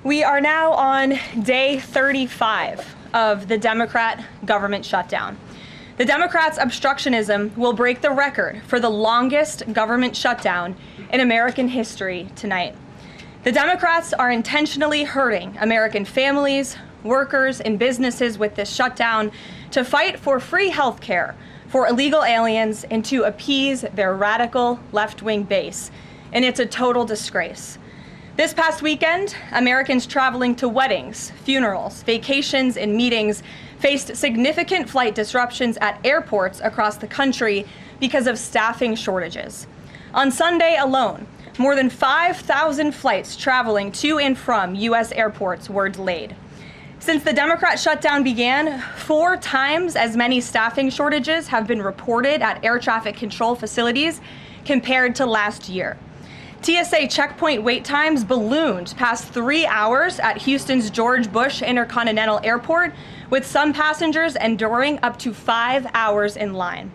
We are now on day 35 of the Democrat government shutdown. The Democrats' obstructionism will break the record for the longest government shutdown in American history tonight. The Democrats are intentionally hurting American families, workers, and businesses with this shutdown to fight for free health care for illegal aliens and to appease their radical left-wing base. And it's a total disgrace. This past weekend, Americans traveling to weddings, funerals, vacations, and meetings faced significant flight disruptions at airports across the country because of staffing shortages. On Sunday alone, more than 5,000 flights traveling to and from U.S. airports were delayed. Since the Democrat shutdown began, 4 times as many staffing shortages have been reported at air traffic control facilities compared to last year. TSA checkpoint wait times ballooned past 3 hours at Houston's George Bush Intercontinental Airport, with some passengers enduring up to 5 hours in line.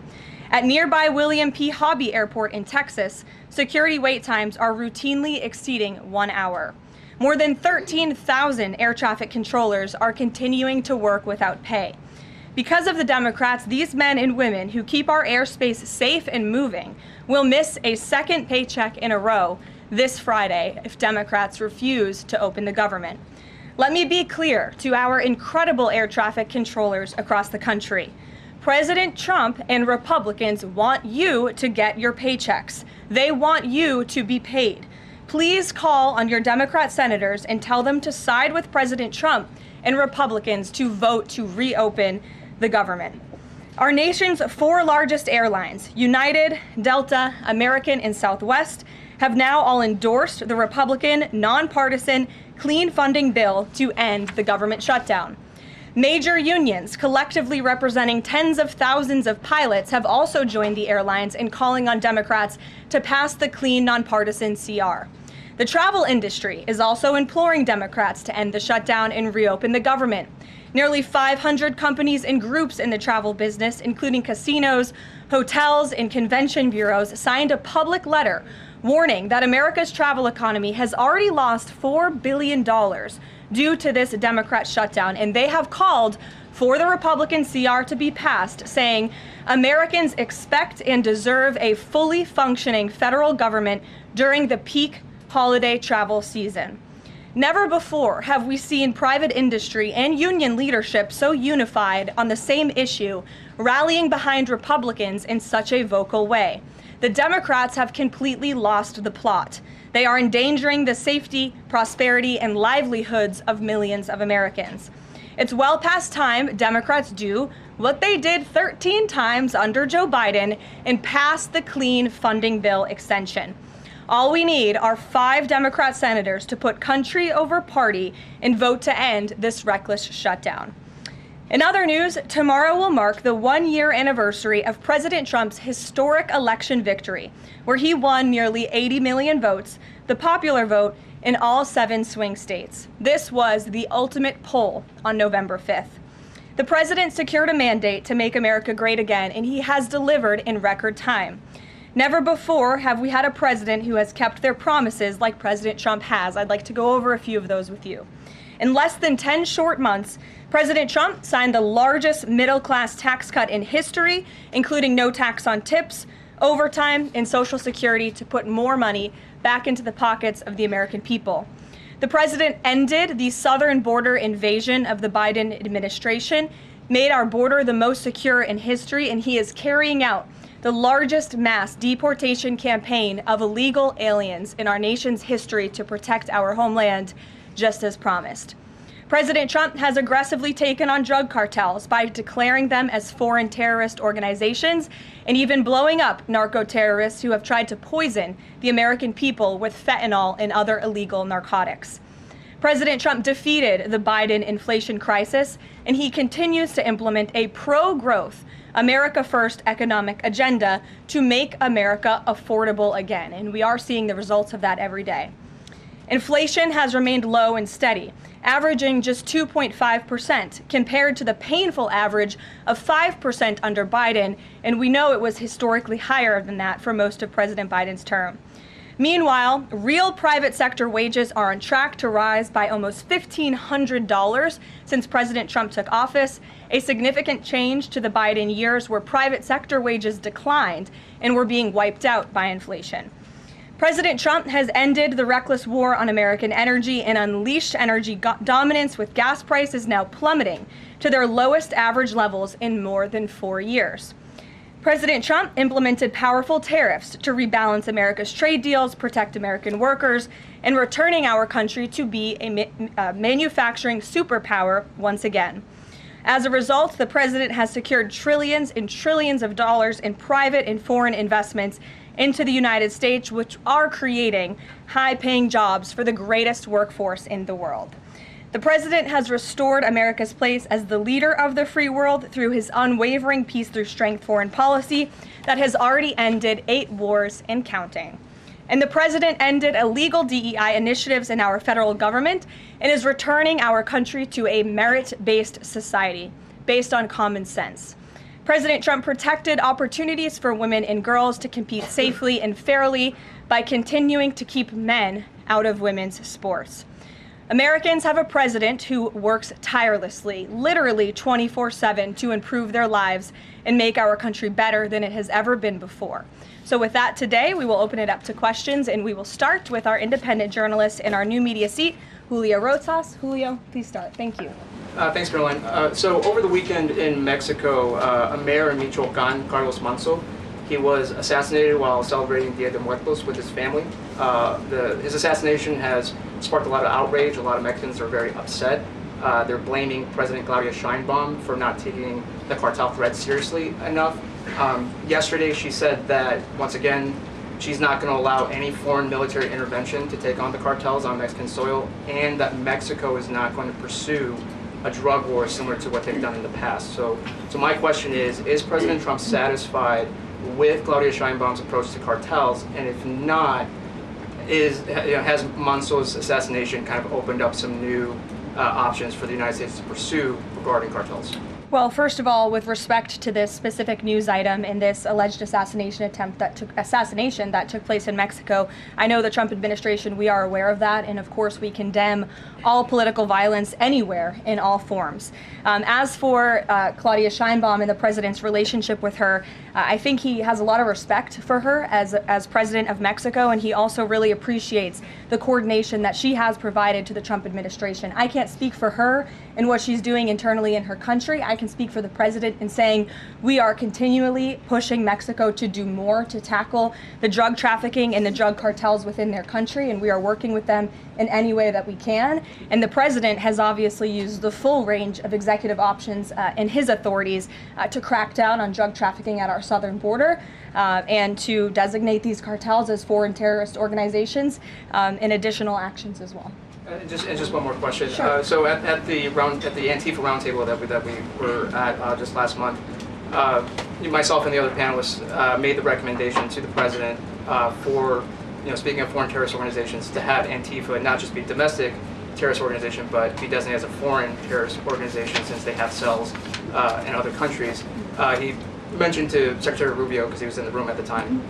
At nearby William P. Hobby Airport in Texas, security wait times are routinely exceeding 1 hour. More than 13,000 air traffic controllers are continuing to work without pay. Because of the Democrats, these men and women who keep our airspace safe and moving will miss a second paycheck in a row this Friday if Democrats refuse to open the government. Let me be clear to our incredible air traffic controllers across the country. President Trump and Republicans want you to get your paychecks. They want you to be paid. Please call on your Democrat senators and tell them to side with President Trump and Republicans to vote to reopen the government. Our nation's 4 largest airlines, United, Delta, American, and Southwest, have now all endorsed the Republican, nonpartisan, clean funding bill to end the government shutdown. Major unions, collectively representing tens of thousands of pilots, have also joined the airlines in calling on Democrats to pass the clean, nonpartisan CR. The travel industry is also imploring Democrats to end the shutdown and reopen the government. Nearly 500 companies and groups in the travel business, including casinos, hotels, and convention bureaus, signed a public letter warning that America's travel economy has already lost $4 billion due to this Democrat shutdown, and they have called for the Republican CR to be passed, saying Americans expect and deserve a fully functioning federal government during the peak holiday travel season. Never before have we seen private industry and union leadership so unified on the same issue, rallying behind Republicans in such a vocal way. The Democrats have completely lost the plot. They are endangering the safety, prosperity, and livelihoods of millions of Americans. It's well past time Democrats do what they did 13 times under Joe Biden and pass the clean funding bill extension. All we need are 5 Democrat senators to put country over party and vote to end this reckless shutdown. In other news, tomorrow will mark the 1-year anniversary of President Trump's historic election victory, where he won nearly 80 million votes, the popular vote, in all 7 swing states. This was the ultimate poll on November 5th. The president secured a mandate to make America great again, and he has delivered in record time. Never before have we had a president who has kept their promises like President Trump has. I'd like to go over a few of those with you. In less than 10 short months, President Trump signed the largest middle-class tax cut in history, including no tax on tips, overtime, and Social Security to put more money back into the pockets of the American people. The president ended the southern border invasion of the Biden administration, made our border the most secure in history, and he is carrying out the largest mass deportation campaign of illegal aliens in our nation's history to protect our homeland, just as promised. President Trump has aggressively taken on drug cartels by declaring them as foreign terrorist organizations and even blowing up narco-terrorists who have tried to poison the American people with fentanyl and other illegal narcotics. President Trump defeated the Biden inflation crisis, and he continues to implement a pro-growth, America First economic agenda to make America affordable again, and we are seeing the results of that every day. Inflation has remained low and steady, averaging just 2.5% compared to the painful average of 5% under Biden, and we know it was historically higher than that for most of President Biden's term. Meanwhile, real private sector wages are on track to rise by almost $1,500 since President Trump took office, a significant change to the Biden years where private sector wages declined and were being wiped out by inflation. President Trump has ended the reckless war on American energy and unleashed energy dominance, with gas prices now plummeting to their lowest average levels in more than 4 years. President Trump implemented powerful tariffs to rebalance America's trade deals, protect American workers, and returning our country to be a manufacturing superpower once again. As a result, the president has secured trillions and trillions of dollars in private and foreign investments into the United States, which are creating high-paying jobs for the greatest workforce in the world. The president has restored America's place as the leader of the free world through his unwavering peace through strength foreign policy that has already ended 8 wars and counting. And the president ended illegal DEI initiatives in our federal government and is returning our country to a merit-based society based on common sense. President Trump protected opportunities for women and girls to compete safely and fairly by continuing to keep men out of women's sports. Americans have a president who works tirelessly, literally 24/7, to improve their lives and make our country better than it has ever been before. So with that, today we will open it up to questions, and we will start with our independent journalist in our new media seat, Julio Rosas. Julio, please start. Thank you. Thanks, Caroline. So over the weekend in Mexico, a mayor in Michoacan, Carlos Manso, he was assassinated while celebrating Dia de Muertos with his family. His assassination has sparked a lot of outrage. A lot of Mexicans are very upset. They're blaming President Claudia Sheinbaum for not taking the cartel threat seriously enough. Yesterday, she said that, once again, she's not going to allow any foreign military intervention to take on the cartels on Mexican soil, and that Mexico is not going to pursue a drug war similar to what they've done in the past. So my question is President Trump satisfied with Claudia Sheinbaum's approach to cartels? And if not, has Manso's assassination kind of opened up some new options for the United States to pursue regarding cartels? Well, first of all, with respect to this specific news item and this alleged assassination that took place in Mexico, I know the Trump administration, we are aware of that, and of course we condemn all political violence anywhere in all forms. As for Claudia Sheinbaum and the president's relationship with her, I think he has a lot of respect for her as president of Mexico, and he also really appreciates the coordination that she has provided to the Trump administration. I can't speak for her and what she's doing internally in her country. I can speak for the president in saying we are continually pushing Mexico to do more to tackle the drug trafficking and the drug cartels within their country, and we are working with them in any way that we can. And the president has obviously used the full range of executive options in his authorities to crack down on drug trafficking at our southern border and to designate these cartels as foreign terrorist organizations and additional actions as well. Just one more question. Sure. So at the Antifa roundtable that we were at just last month, myself and the other panelists made the recommendation to the president for, speaking of foreign terrorist organizations, to have Antifa not just be domestic terrorist organization, but be designated as a foreign terrorist organization since they have cells in other countries. He mentioned to Secretary Rubio, because he was in the room at the time,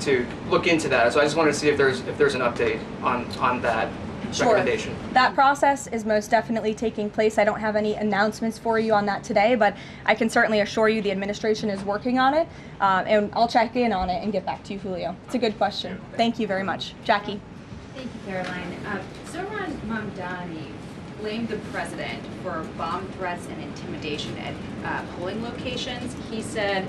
to look into that. So I just wanted to see if there's an update on that. Sure. That process is most definitely taking place. I don't have any announcements for you on that today, but I can certainly assure you the administration is working on it, and I'll check in on it and get back to you, Julio. It's a good question. Thank you very much. Jackie. Thank you, Caroline. Zohran Mamdani blamed the president for bomb threats and intimidation at polling locations. He said,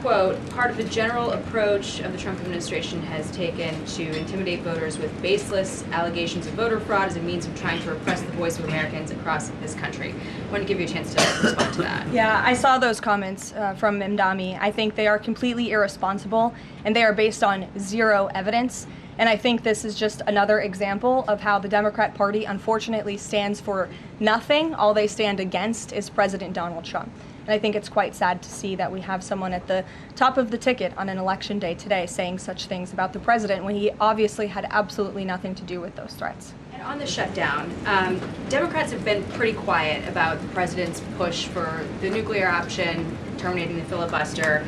quote, part of the general approach of the Trump administration has taken to intimidate voters with baseless allegations of voter fraud as a means of trying to repress the voice of Americans across this country. I want to give you a chance to respond to that. Yeah, I saw those comments from Mamdani. I think they are completely irresponsible, and they are based on zero evidence. And I think this is just another example of how the Democrat Party unfortunately stands for nothing. All they stand against is President Donald Trump. And I think it's quite sad to see that we have someone at the top of the ticket on an election day today saying such things about the president when he obviously had absolutely nothing to do with those threats. And on the shutdown, Democrats have been pretty quiet about the president's push for the nuclear option, terminating the filibuster.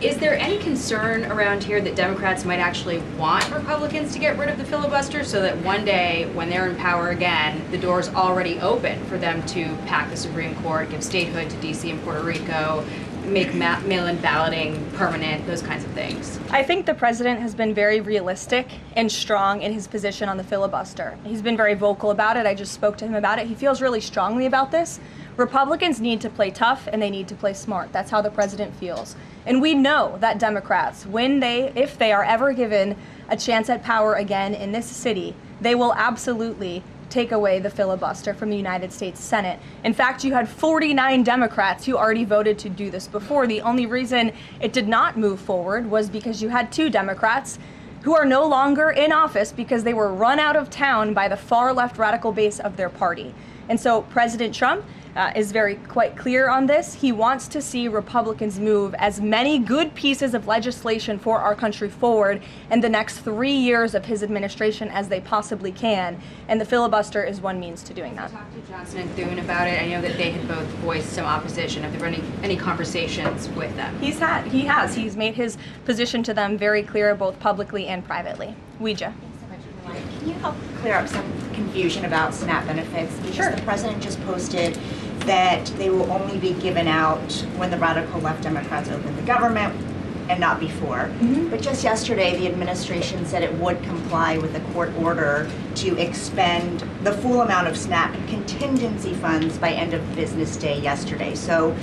Is there any concern around here that Democrats might actually want Republicans to get rid of the filibuster so that one day when they're in power again, the door's already open for them to pack the Supreme Court, give statehood to DC and Puerto Rico, make mail-in balloting permanent, those kinds of things? I think the president has been very realistic and strong in his position on the filibuster. He's been very vocal about it. I just spoke to him about it. He feels really strongly about this. Republicans need to play tough and they need to play smart. That's how the president feels. And we know that Democrats, if they are ever given a chance at power again in this city, they will absolutely take away the filibuster from the United States Senate. In fact, you had 49 Democrats who already voted to do this before. The only reason it did not move forward was because you had 2 Democrats who are no longer in office because they were run out of town by the far left radical base of their party. And so President Trump is quite clear on this. He wants to see Republicans move as many good pieces of legislation for our country forward in the next 3 years of his administration as they possibly can. And the filibuster is one means to doing that. I talked to Johnson and Thune about it. I know that they had both voiced some opposition. Have there been any conversations with them? He has. He's made his position to them very clear, both publicly and privately. Ouija. Can you help clear up some confusion about SNAP benefits? Because Sure. The president just posted that they will only be given out when the radical left Democrats open the government and not before. But just yesterday, the administration said it would comply with the court order to expend the full amount of SNAP contingency funds by end of business day yesterday. So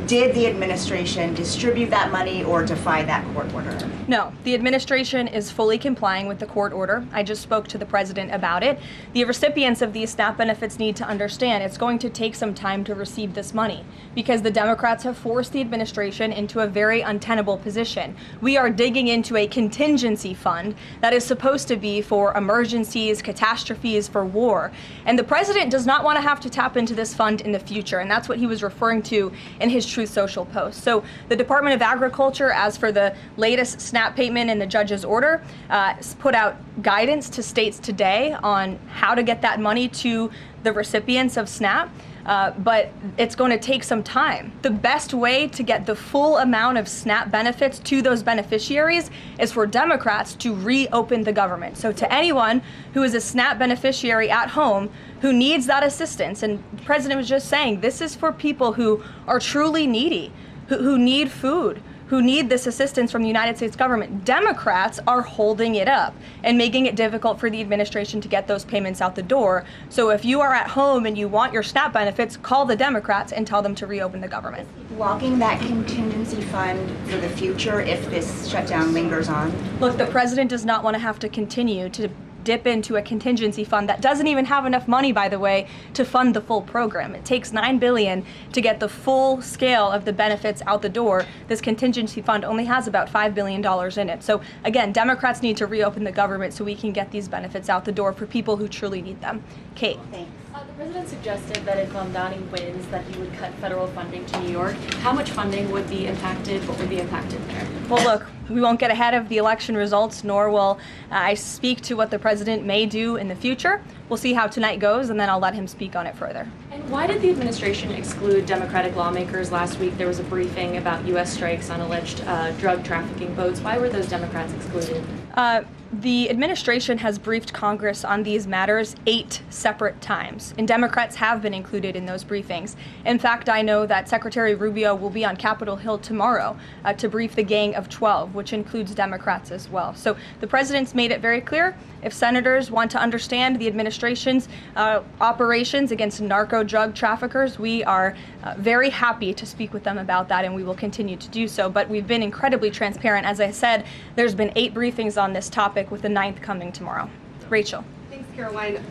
did the administration distribute that money or defy that court order? No, the administration is fully complying with the court order. I just spoke to the president about it. The recipients of these SNAP benefits need to understand it's going to take some time to receive this money because the Democrats have forced the administration into a very untenable position. We are digging into a contingency fund that is supposed to be for emergencies, catastrophes, for war. And the president does not want to have to tap into this fund in the future, and that's what he was referring to in his Truth Social post. So the Department of Agriculture, as for the latest SNAP payment in the judge's order, put out guidance to states today on how to get that money to the recipients of SNAP. But it's going to take some time. The best way to get the full amount of SNAP benefits to those beneficiaries is for Democrats to reopen the government. So to anyone who is a SNAP beneficiary at home who needs that assistance, and the president was just saying, this is for people who are truly needy, who need food, who need this assistance from the United States government. Democrats are holding it up and making it difficult for the administration to get those payments out the door. So if you are at home and you want your SNAP benefits, call the Democrats and tell them to reopen the government. Blocking that contingency fund for the future if this shutdown lingers on? Look, the president does not want to have to continue to dip into a contingency fund that doesn't even have enough money, by the way, to fund the full program. It takes $9 billion to get the full scale of the benefits out the door. This contingency fund only has about $5 billion in it. So again, Democrats need to reopen the government so we can get these benefits out the door for people who truly need them. Kate. Thanks. The president suggested that if Mamdani wins, that he would cut federal funding to New York. How much funding would be impacted? What would be impacted there? Well, look, we won't get ahead of the election results, nor will I speak to what the president may do in the future. We'll see how tonight goes, and then I'll let him speak on it further. And why did the administration exclude Democratic lawmakers last week? There was a briefing about U.S. strikes on alleged drug trafficking boats. Why were those Democrats excluded? The administration has briefed Congress on these matters 8 separate times, and Democrats have been included in those briefings. In fact, I know that Secretary Rubio will be on Capitol Hill tomorrow to brief the Gang of 12, which includes Democrats as well. So the president's made it very clear, if senators want to understand the administration's operations against narco drug traffickers, we are very happy to speak with them about that, and we will continue to do so. But we've been incredibly transparent. As I said, there's been 8 briefings on this topic, with the 9th coming tomorrow. Rachel. Thanks, Caroline.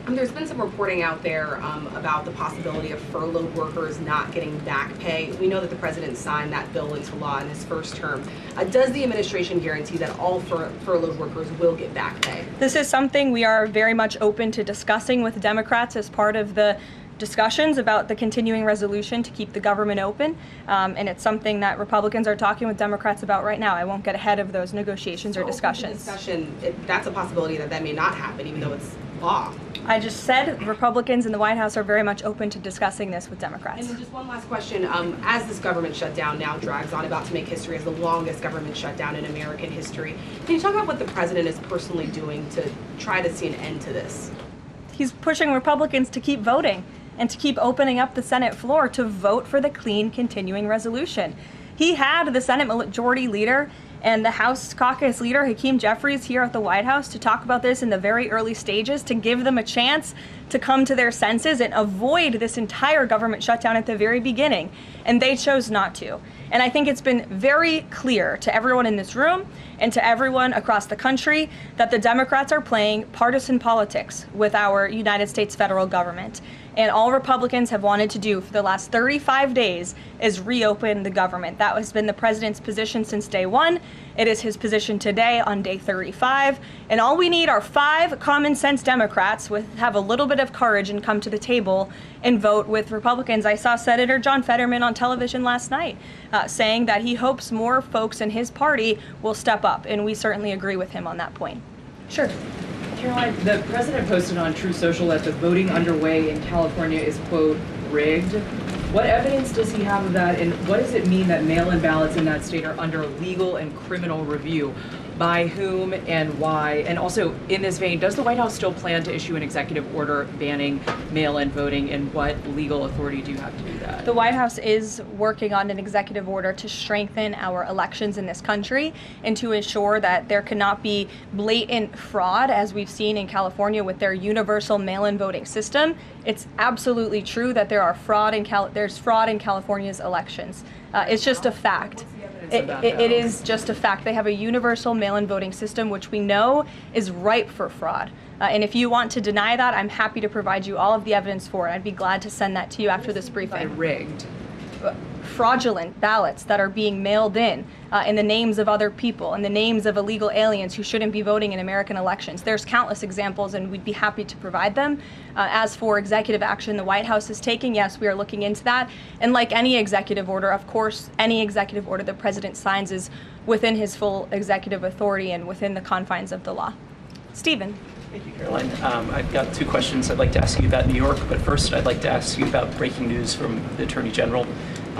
There's been some reporting out there about the possibility of furloughed workers not getting back pay. We know that the president signed that bill into law in his first term. Does the administration guarantee that all furloughed workers will get back pay? This is something we are very much open to discussing with Democrats as part of the discussions about the continuing resolution to keep the government open, and it's something that Republicans are talking with Democrats about right now. I won't get ahead of those negotiations or discussions. That's a possibility that may not happen, even though it's law. I just said Republicans in the White House are very much open to discussing this with Democrats. And then just one last question. As this government shutdown now drags on, about to make history as the longest government shutdown in American history, can you talk about what the president is personally doing to try to see an end to this? He's pushing Republicans to keep voting and to keep opening up the Senate floor to vote for the clean continuing resolution. He had the Senate Majority Leader and the House Caucus Leader, Hakeem Jeffries, here at the White House to talk about this in the very early stages, to give them a chance to come to their senses and avoid this entire government shutdown at the very beginning. And they chose not to. And I think it's been very clear to everyone in this room and to everyone across the country that the Democrats are playing partisan politics with our United States federal government. And all Republicans have wanted to do for the last 35 days is reopen the government. That has been the president's position since day one. It is his position today on day 35. And all we need are 5 common sense Democrats with have a little bit of courage and come to the table and vote with Republicans. I saw Senator John Fetterman on television last night saying that he hopes more folks in his party will step up. And we certainly agree with him on that point. Sure. Karoline, the president posted on True Social that the voting underway in California is, quote, rigged. What evidence does he have of that, and what does it mean that mail-in ballots in that state are under legal and criminal review? By whom and why? And also, in this vein, does the White House still plan to issue an executive order banning mail-in voting, and what legal authority do you have to do that? The White House is working on an executive order to strengthen our elections in this country and to ensure that there cannot be blatant fraud, as we've seen in California with their universal mail-in voting system. It's absolutely true that there's fraud in California's elections. It's just a fact. It is just a fact. They have a universal mail-in voting system, which we know is ripe for fraud. And if you want to deny that, I'm happy to provide you all of the evidence for it. I'd be glad to send that to you after this briefing. Rigged. Fraudulent ballots that are being mailed in the names of other people, in the names of illegal aliens who shouldn't be voting in American elections. There's countless examples, and we'd be happy to provide them. As for executive action the White House is taking, yes, we are looking into that. And like any executive order, of course, any executive order the president signs is within his full executive authority and within the confines of the law. Stephen. Thank you, Caroline. I've got 2 questions I'd like to ask you about New York, but first I'd like to ask you about breaking news from the Attorney General.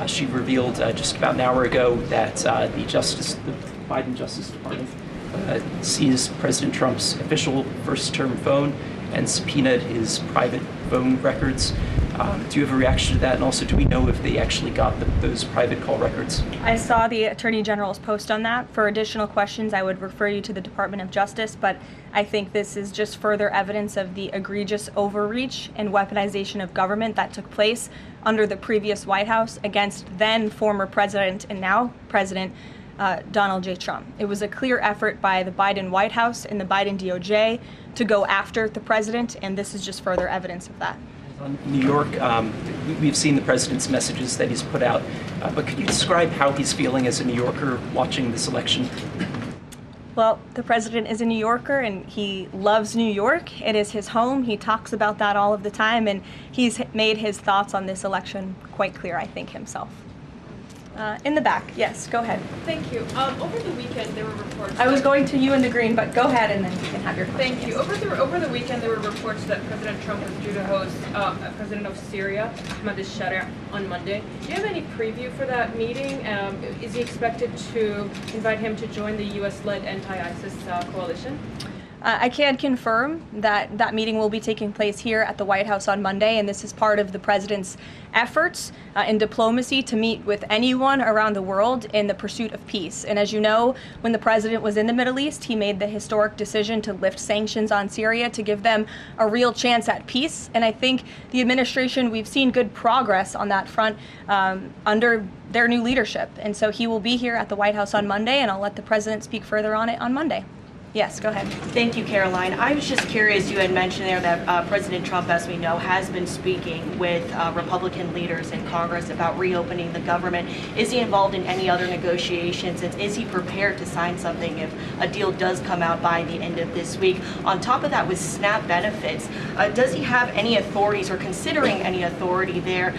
She revealed just about an hour ago that the Biden Justice Department seized President Trump's official first-term phone and subpoenaed his private phone records. Do you have a reaction to that? And also, do we know if they actually got those private call records? I saw the Attorney General's post on that. For additional questions, I would refer you to the Department of Justice, but I think this is just further evidence of the egregious overreach and weaponization of government that took place under the previous White House against then former President and now President Donald J. Trump. It was a clear effort by the Biden White House and the Biden DOJ to go after the president, and this is just further evidence of that. On New York, we've seen the president's messages that he's put out, but could you describe how he's feeling as a New Yorker watching this election? Well, the president is a New Yorker and he loves New York. It is his home. He talks about that all of the time, and he's made his thoughts on this election quite clear, I think, himself. In the back, yes, go ahead. Thank you. Over the weekend, there were reports. I was going to you in the green, but go ahead and then you can have your question. Thank you. Over the weekend, there were reports that President Trump was due to host President of Syria, Ahmad al-Sharia, on Monday. Do you have any preview for that meeting? Is he expected to invite him to join the U.S.-led anti-ISIS coalition? I can confirm that that meeting will be taking place here at the White House on Monday, and this is part of the president's efforts in diplomacy to meet with anyone around the world in the pursuit of peace. And as you know, when the president was in the Middle East, he made the historic decision to lift sanctions on Syria to give them a real chance at peace. And I think the administration, we've seen good progress on that front under their new leadership. And so he will be here at the White House on Monday, and I'll let the president speak further on it on Monday. Yes, go ahead. Thank you, Caroline. I was just curious, you had mentioned there that President Trump, as we know, has been speaking with Republican leaders in Congress about reopening the government. Is he involved in any other negotiations, and is he prepared to sign something if a deal does come out by the end of this week? On top of that, with SNAP benefits, does he have any authorities or considering any authority there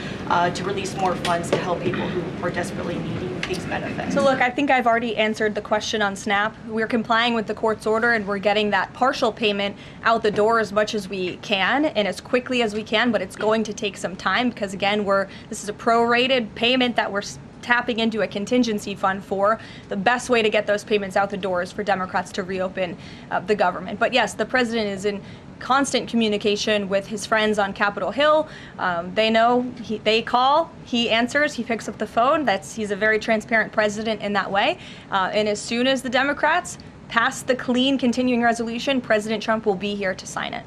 to release more funds to help people who are desperately needing these benefits? So look, I think I've already answered the question on SNAP. We're complying with the court's order and we're getting that partial payment out the door as much as we can and as quickly as we can, but it's going to take some time because again, this is a prorated payment that we're tapping into a contingency fund for. The best way to get those payments out the door is for Democrats to reopen the government. But yes, the president is in constant communication with his friends on Capitol Hill. They know, they call, he answers, he picks up the phone. He's a very transparent president in that way. And as soon as the Democrats pass the clean continuing resolution, President Trump will be here to sign it.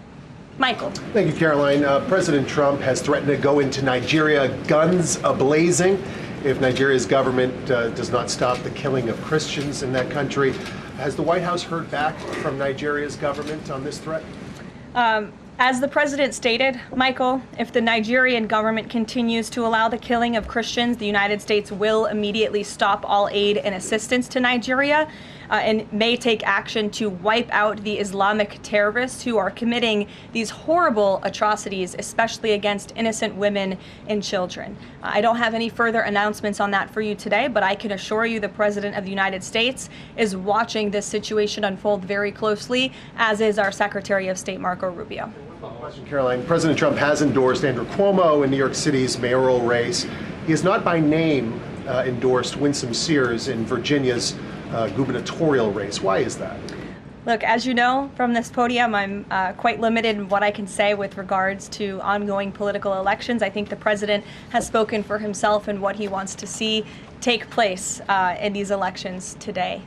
Michael. Thank you, Caroline. President Trump has threatened to go into Nigeria guns a-blazing if Nigeria's government does not stop the killing of Christians in that country. Has the White House heard back from Nigeria's government on this threat? As the president stated, Michael, if the Nigerian government continues to allow the killing of Christians, the United States will immediately stop all aid and assistance to Nigeria and may take action to wipe out the Islamic terrorists who are committing these horrible atrocities, especially against innocent women and children. I don't have any further announcements on that for you today, but I can assure you the President of the United States is watching this situation unfold very closely, as is our Secretary of State, Marco Rubio. Question, Caroline. President Trump has endorsed Andrew Cuomo in New York City's mayoral race. He has not by name endorsed Winsome Sears in Virginia's gubernatorial race. Why is that? Look, as you know from this podium, I'm quite limited in what I can say with regards to ongoing political elections. I think the president has spoken for himself and what he wants to see take place in these elections today.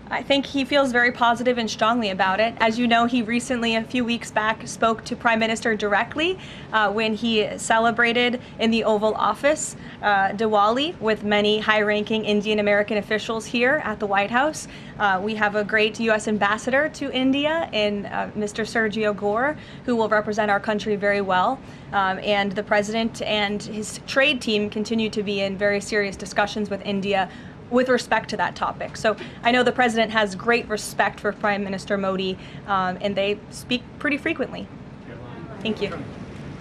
I think he feels very positive and strongly about it. As you know, he recently, a few weeks back, spoke to Prime Minister directly when he celebrated in the Oval Office Diwali with many high-ranking Indian American officials here at the White House. We have a great U.S. ambassador to India in Mr. Sergio Gore, who will represent our country very well. And the president and his trade team continue to be in very serious discussions with India with respect to that topic. So I know the president has great respect for Prime Minister Modi, and they speak pretty frequently. Thank you.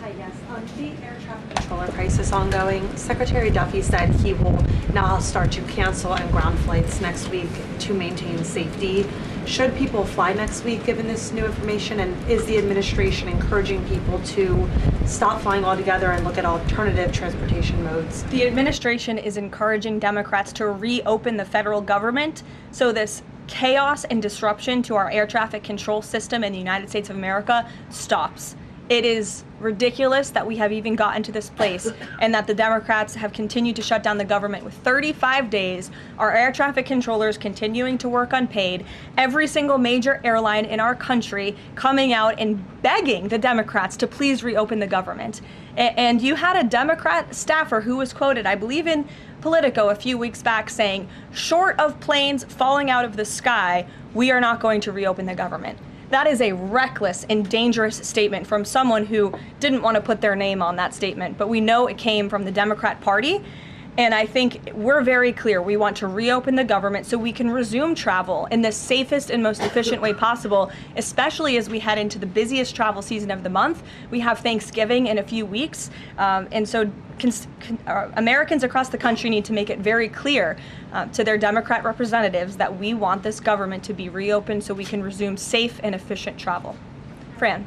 Hi, yes. The air traffic controller crisis ongoing. Secretary Duffy said he will now start to cancel and ground flights next week to maintain safety. Should people fly next week given this new information? And is the administration encouraging people to stop flying altogether and look at alternative transportation modes? The administration is encouraging Democrats to reopen the federal government so this chaos and disruption to our air traffic control system in the United States of America stops. It is ridiculous that we have even gotten to this place and that the Democrats have continued to shut down the government with 35 days, our air traffic controllers continuing to work unpaid, every single major airline in our country coming out and begging the Democrats to please reopen the government. And you had a Democrat staffer who was quoted, I believe in Politico a few weeks back, saying, short of planes falling out of the sky, we are not going to reopen the government. That is a reckless and dangerous statement from someone who didn't want to put their name on that statement, but we know it came from the Democrat Party. And I think we're very clear. We want to reopen the government so we can resume travel in the safest and most efficient way possible, especially as we head into the busiest travel season of the month. We have Thanksgiving in a few weeks. And so Americans across the country need to make it very clear to their Democrat representatives that we want this government to be reopened so we can resume safe and efficient travel. Fran.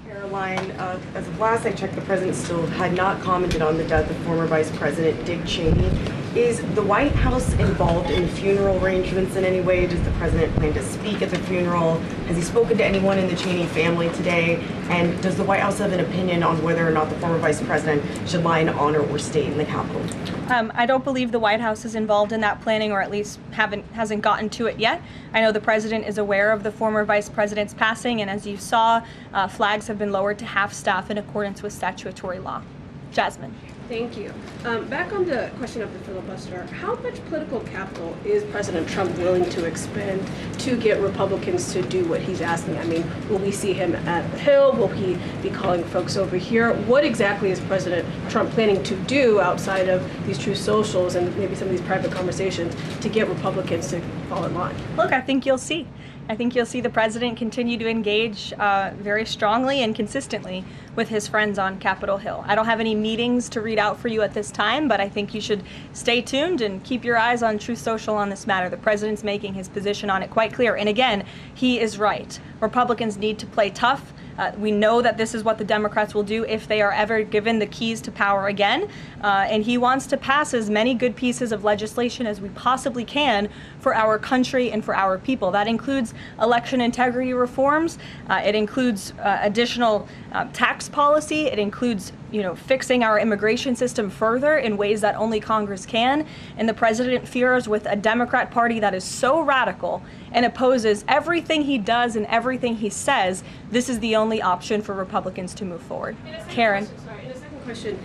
Caroline, as of last I checked, the president still had not commented on the death of former Vice President Dick Cheney. Is the White House involved in funeral arrangements in any way? Does the president plan to speak at the funeral? Has he spoken to anyone in the Cheney family today? And does the White House have an opinion on whether or not the former vice president should lie in honor or stay in the Capitol? I don't believe the White House is involved in that planning, or at least hasn't gotten to it yet. I know the president is aware of the former vice president's passing, and as you saw, flags have been lowered to half staff in accordance with statutory law. Jasmine. Thank you. Back on the question of the filibuster, how much political capital is President Trump willing to expend to get Republicans to do what he's asking? I mean, will we see him at the Hill? Will he be calling folks over here? What exactly is President Trump planning to do outside of these true socials and maybe some of these private conversations to get Republicans to fall in line? Look, I think you'll see. I think you'll see the president continue to engage very strongly and consistently with his friends on Capitol Hill. I don't have any meetings to read out for you at this time, but I think you should stay tuned and keep your eyes on Truth Social on this matter. The president's making his position on it quite clear. And again, he is right. Republicans need to play tough. We know that this is what the Democrats will do if they are ever given the keys to power again. And he wants to pass as many good pieces of legislation as we possibly can for our country and for our people. That includes election integrity reforms. It includes additional tax policy. It includes, fixing our immigration system further in ways that only Congress can. And the president fears with a Democrat Party that is so radical and opposes everything he does and everything he says, this is the only option for Republicans to move forward. Karen. In a second question,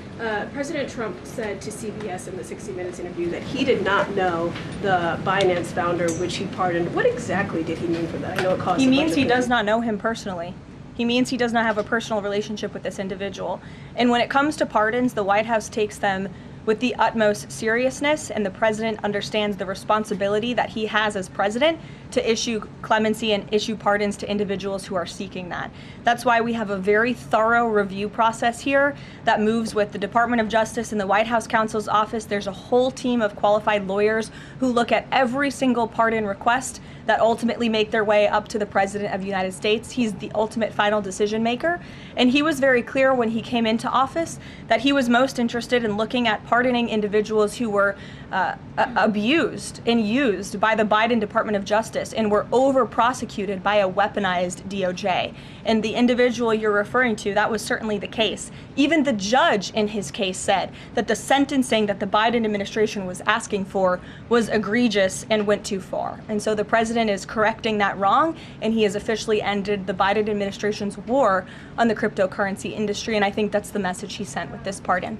President Trump said to CBS in the 60 Minutes interview that he did not know the Binance founder, which he pardoned. What exactly did he mean for that? I know it caused. He means he does not know him personally. He means he does not have a personal relationship with this individual. And when it comes to pardons, the White House takes them with the utmost seriousness, and the president understands the responsibility that he has as president to issue clemency and issue pardons to individuals who are seeking that. That's why we have a very thorough review process here that moves with the Department of Justice and the White House counsel's office. There's a whole team of qualified lawyers who look at every single pardon request that ultimately make their way up to the President of the United States. He's the ultimate final decision maker. And he was very clear when he came into office that he was most interested in looking at pardoning individuals who were abused and used by the Biden Department of Justice and were over-prosecuted by a weaponized DOJ. And the individual you're referring to, that was certainly the case. Even the judge in his case said that the sentencing that the Biden administration was asking for was egregious and went too far. And so the president is correcting that wrong, and he has officially ended the Biden administration's war on the cryptocurrency industry, and I think that's the message he sent with this pardon.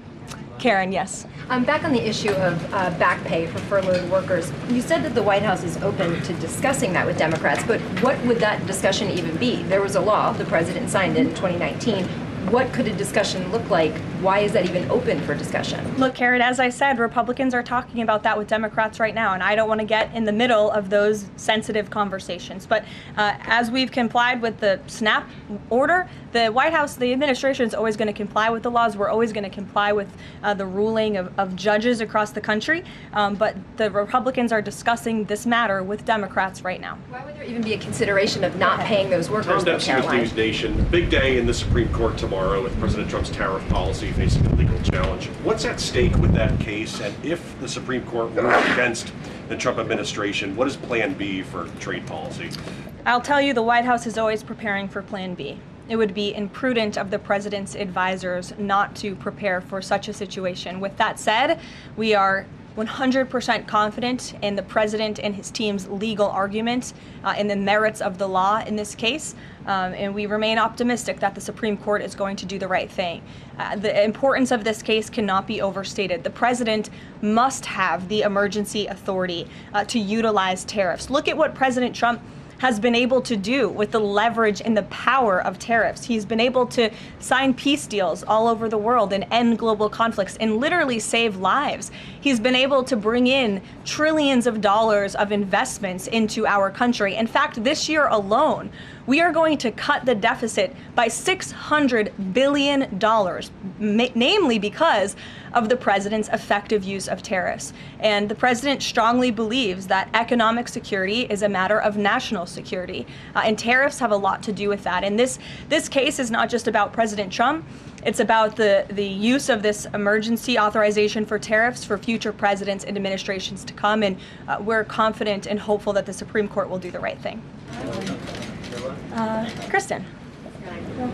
Karen, yes. Back on the issue of back pay for furloughed workers, you said that the White House is open to discussing that with Democrats, but what would that discussion even be? There was a law, the president signed it in 2019. What could a discussion look like? Why is that even open for discussion? Look, Karen, as I said, Republicans are talking about that with Democrats right now, and I don't want to get in the middle of those sensitive conversations. But as we've complied with the SNAP order, the White House, the administration is always going to comply with the laws. We're always going to comply with the ruling of judges across the country. But the Republicans are discussing this matter with Democrats right now. Why would there even be a consideration of not paying those workers, though, News Nation. Big day in the Supreme Court tomorrow with President Trump's tariff policy facing a legal challenge. What's at stake with that case? And if the Supreme Court rules against the Trump administration, what is Plan B for trade policy? I'll tell you, the White House is always preparing for Plan B. It would be imprudent of the president's advisors not to prepare for such a situation. With that said, we are 100% confident in the president and his team's legal argument in the merits of the law in this case, and we remain optimistic that the Supreme Court is going to do the right thing. The importance of this case cannot be overstated. The president must have the emergency authority to utilize tariffs. Look at what President Trump has been able to do with the leverage and the power of tariffs. He's been able to sign peace deals all over the world and end global conflicts and literally save lives. He's been able to bring in trillions of dollars of investments into our country. In fact, this year alone, we are going to cut the deficit by $600 billion, namely because of the president's effective use of tariffs. And the president strongly believes that economic security is a matter of national security, and tariffs have a lot to do with that. And this case is not just about President Trump. It's about the use of this emergency authorization for tariffs for future presidents and administrations to come, and we're confident and hopeful that the Supreme Court will do the right thing. Kristen.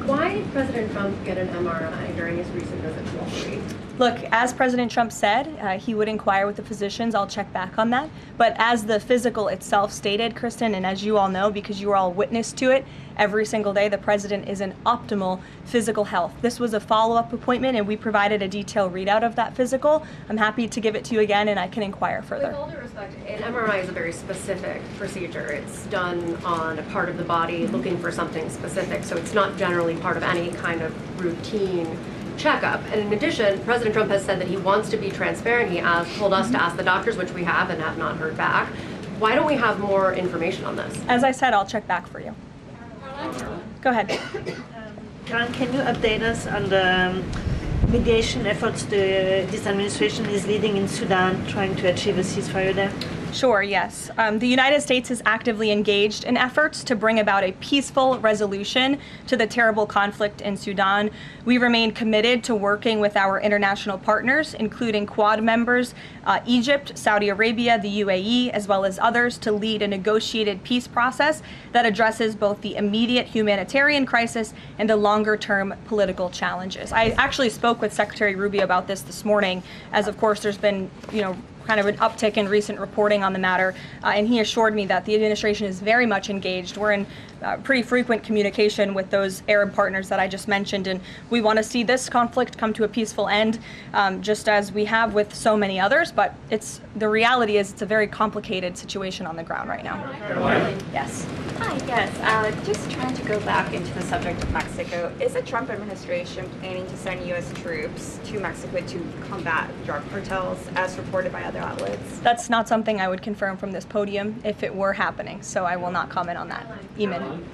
Why did President Trump get an MRI during his recent visit to Wall Street? Look, as President Trump said, he would inquire with the physicians. I'll check back on that. But as the physical itself stated, Kristen, and as you all know, because you are all witness to it, every single day the president is in optimal physical health. This was a follow-up appointment, and we provided a detailed readout of that physical. I'm happy to give it to you again, and I can inquire further. With all due respect, an MRI is a very specific procedure. It's done on a part of the body looking for something specific, so it's not generally part of any kind of routine checkup. And in addition, President Trump has said that he wants to be transparent. He told us to ask the doctors, which we have and have not heard back. Why don't we have more information on this? As I said, I'll check back for you. Go ahead. Caroline, can you update us on the mediation efforts this administration is leading in Sudan, trying to achieve a ceasefire there? Sure, yes. The United States is actively engaged in efforts to bring about a peaceful resolution to the terrible conflict in Sudan. We remain committed to working with our international partners, including Quad members, Egypt, Saudi Arabia, the UAE, as well as others, to lead a negotiated peace process that addresses both the immediate humanitarian crisis and the longer-term political challenges. I actually spoke with Secretary Rubio about this morning, as of course there's been, kind of an uptick in recent reporting on the matter, and he assured me that the administration is very much engaged. We're in pretty frequent communication with those Arab partners that I just mentioned, and we want to see this conflict come to a peaceful end, just as we have with so many others, but the reality is it's a very complicated situation on the ground right now. Yes. Hi, yes. Just trying to go back into the subject of Mexico. Is the Trump administration planning to send U.S. troops to Mexico to combat drug cartels, as reported by other outlets? That's not something I would confirm from this podium if it were happening, so I will not comment on that. Eamon.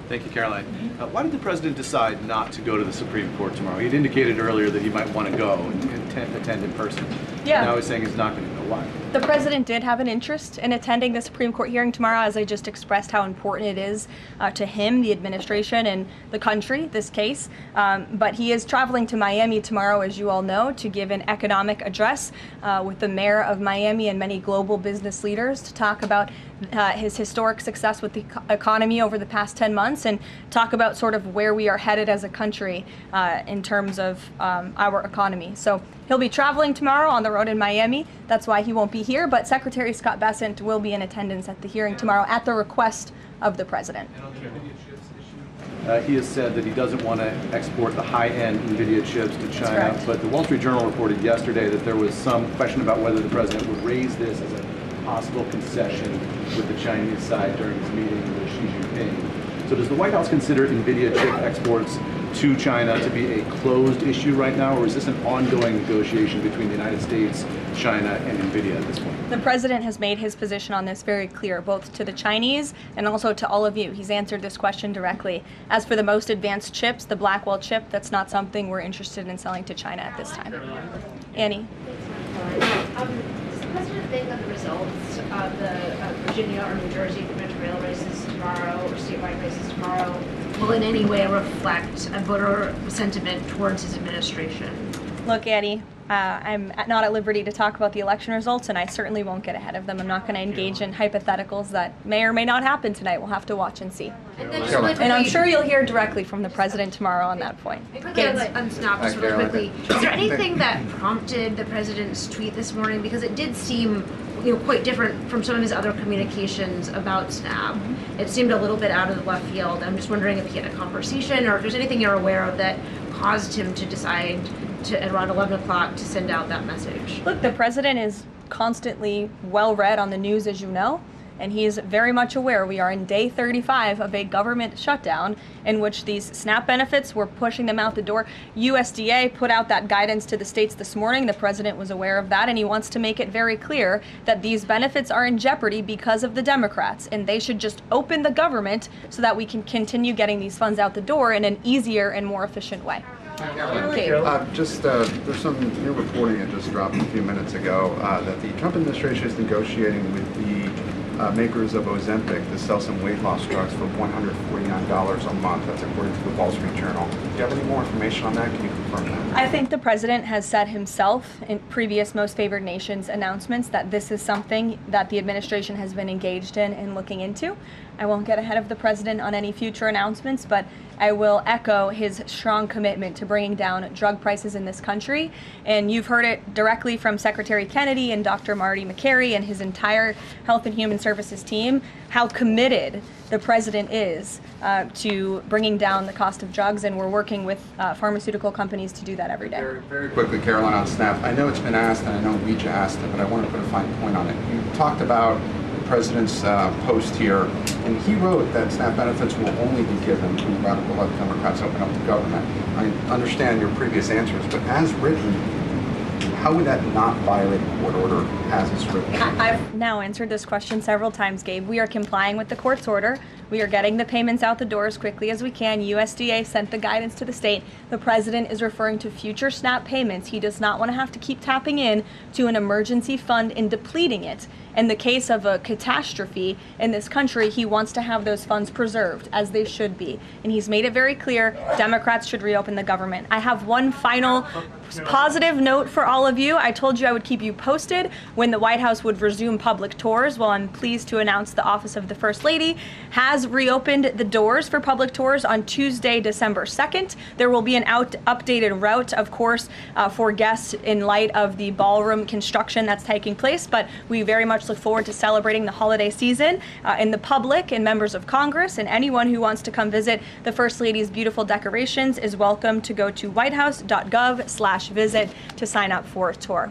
Thank you, Caroline. Why did the president decide not to go to the Supreme Court tomorrow? He'd indicated earlier that he might want to go and attend in person. Yeah. Now he's saying he's not going to go. Why? The president did have an interest in attending the Supreme Court hearing tomorrow, as I just expressed how important it is to him, the administration, and the country, this case. But he is traveling to Miami tomorrow, as you all know, to give an economic address with the mayor of Miami and many global business leaders to talk about his historic success with the economy over the past 10 months and talk about sort of where we are headed as a country in terms of our economy. So he'll be traveling tomorrow on the road in Miami. That's why he won't be here, but Secretary Scott Bessent will be in attendance at the hearing tomorrow at the request of the president. He has said that he doesn't want to export the high-end NVIDIA chips to China, but the Wall Street Journal reported yesterday that there was some question about whether the president would raise this as a possible concession with the Chinese side during his meeting with Xi Jinping. So does the White House consider NVIDIA chip exports to China to be a closed issue right now, or is this an ongoing negotiation between the United States, China, and NVIDIA at this point? The president has made his position on this very clear, both to the Chinese and also to all of you. He's answered this question directly. As for the most advanced chips, the Blackwell chip, that's not something we're interested in selling to China at this time. Annie? Does the president think that the results of the Virginia or New Jersey gubernatorial races tomorrow, or statewide races tomorrow, will in any way reflect a voter sentiment towards his administration? Look, Annie, I'm not at liberty to talk about the election results, and I certainly won't get ahead of them. I'm not going to engage in hypotheticals that may or may not happen tonight. We'll have to watch and see. And I'm sure you'll hear directly from the president tomorrow on that point. Snap, just really quickly. Is there anything that prompted the president's tweet this morning? Because it did seem quite different from some of his other communications about SNAP. It seemed a little bit out of the left field. I'm just wondering if he had a conversation or if there's anything you're aware of that caused him to decide to, at around 11 o'clock, to send out that message. Look, the president is constantly well read on the news, as you know, and he is very much aware we are in day 35 of a government shutdown in which these SNAP benefits, we're pushing them out the door. USDA put out that guidance to the states this morning. The president was aware of that, and he wants to make it very clear that these benefits are in jeopardy because of the Democrats, and they should just open the government so that we can continue getting these funds out the door in an easier and more efficient way. There's some new reporting that just dropped a few minutes ago that the Trump administration is negotiating with the makers of Ozempic to sell some weight loss drugs for $149 a month. That's according to the Wall Street Journal. Do you have any more information on that? Can you confirm that? I think the president has said himself in previous Most Favored Nations announcements that this is something that the administration has been engaged in and looking into. I won't get ahead of the president on any future announcements, but I will echo his strong commitment to bringing down drug prices in this country. And you've heard it directly from Secretary Kennedy and Dr. Marty McCary and his entire Health and Human Services team, how committed the president is to bringing down the cost of drugs, and we're working with pharmaceutical companies to do that every day. Very quickly, Caroline, on SNAP. I know it's been asked, and I know we just asked it, but I want to put a fine point on it. You talked about the president's post here, and he wrote that SNAP benefits will only be given when radical left Democrats open up the government. I understand your previous answers, but as written, how would that not violate a court order as it's written? I've now answered this question several times, Gabe. We are complying with the court's order. We are getting the payments out the door as quickly as we can. USDA sent the guidance to the state. The president is referring to future SNAP payments. He does not want to have to keep tapping in to an emergency fund and depleting it. In the case of a catastrophe in this country, he wants to have those funds preserved, as they should be. And he's made it very clear Democrats should reopen the government. I have one final positive note for all of you. I told you I would keep you posted when the White House would resume public tours. Well, I'm pleased to announce the Office of the First Lady has reopened the doors for public tours on Tuesday, December 2nd. There will be an updated route, of course, for guests in light of the ballroom construction that's taking place, but we very much look forward to celebrating the holiday season. And the public and members of Congress and anyone who wants to come visit the First Lady's beautiful decorations is welcome to go to whitehouse.gov/visit to sign up for a tour.